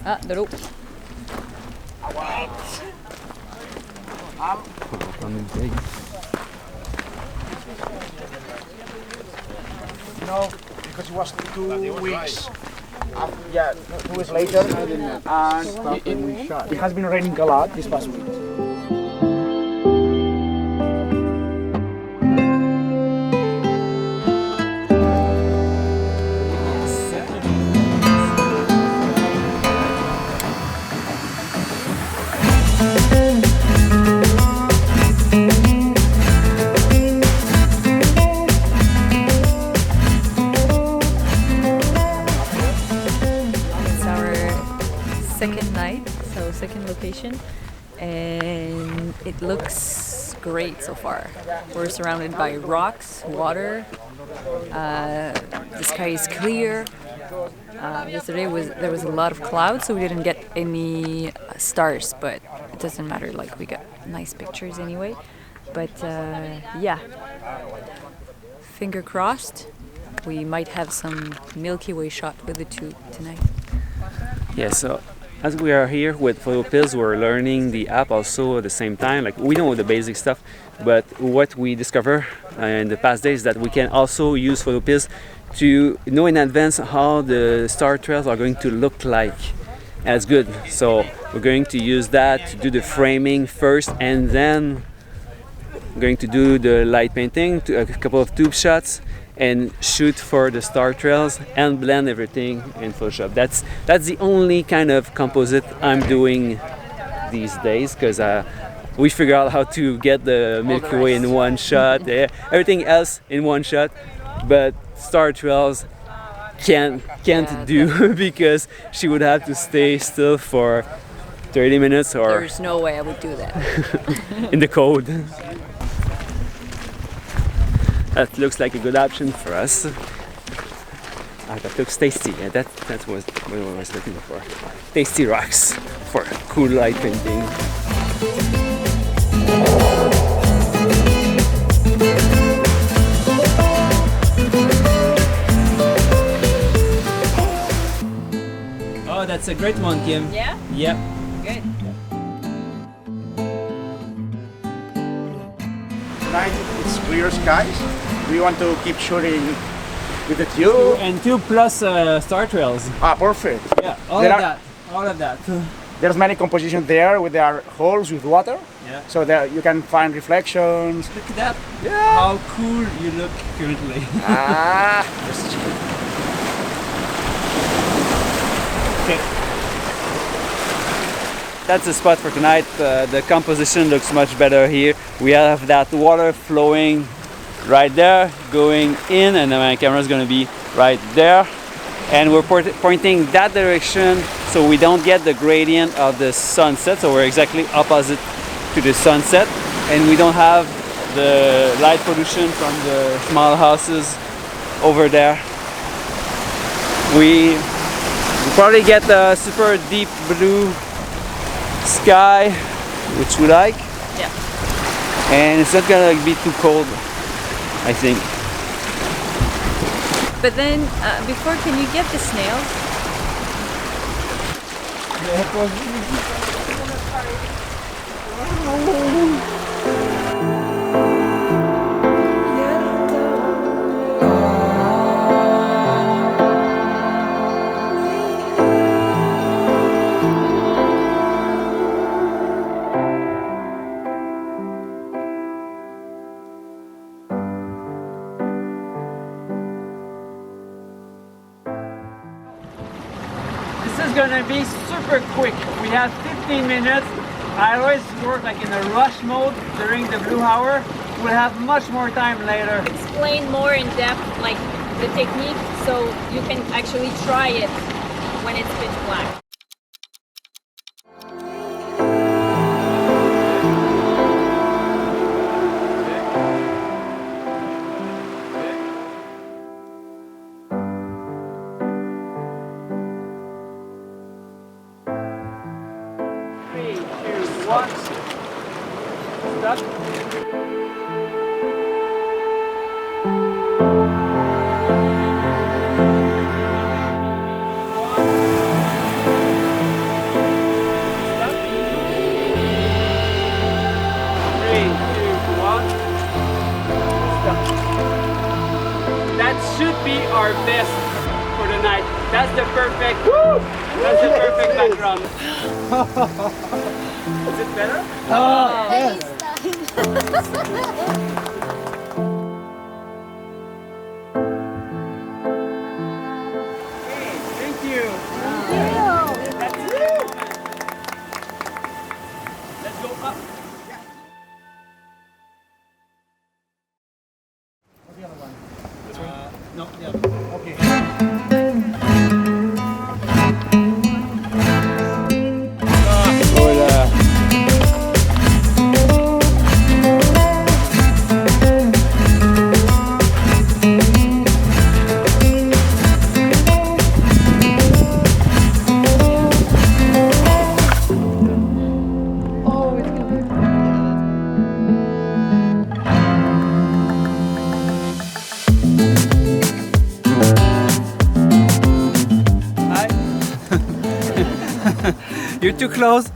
Ah, de l'eau. No, because it was 2 weeks. Yeah, 2 weeks later, and it has been raining a lot this past week. Second location, and it looks great so far. We're surrounded by rocks, water, the sky is clear. Yesterday there was a lot of clouds, so we didn't get any stars, but it doesn't matter, like we got nice pictures anyway. But yeah, finger crossed, we might have some Milky Way shot with the tube tonight. Yeah, so as we are here with Photopills, we're learning the app also at the same time. Like, we know the basic stuff, but what we discover in the past days is that we can also use Photopills to know in advance how the star trails are going to look like. As good. So we're going to use that to do the framing first, and then we're going to do the light painting, a couple of tube shots, and shoot for the star trails and blend everything in Photoshop. That's the only kind of composite I'm doing these days, because we figure out how to get the Milky Way in one shot, everything else in one shot, but star trails can't do because she would have to stay still for 30 minutes or... There's no way I would do that. in the code. That looks like a good option for us. That looks tasty. Yeah, that's what I was looking for. Tasty rocks for cool light painting. Oh, that's a great one, Kim. Yeah? Yep. Good. Tonight it's clear skies. We want to keep shooting with the tube. And 2 plus star trails. Ah, perfect. Yeah, all of that. There's many compositions there with their holes with water. Yeah. So there you can find reflections. Look at that. Yeah. How cool you look currently. Okay. That's the spot for tonight. The composition looks much better here. We have that water flowing right there, going in, and then my camera is going to be right there. And we're pointing that direction so we don't get the gradient of the sunset. So we're exactly opposite to the sunset, and we don't have the light pollution from the small houses over there. We probably get a super deep blue sky, which we like. Yeah. And it's not gonna be too cold, I think. But then, before, can you get the snails? This is gonna be super quick. We have 15 minutes. I always work like in a rush mode during the blue hour. We'll have much more time later. Explain more in depth, like the technique, so you can actually try it when it's pitch black. That's the perfect. Woo! That's the perfect background. Is it better? Thank you. That's it. Let's go up. No, yeah. Okay. Hola. You're too close.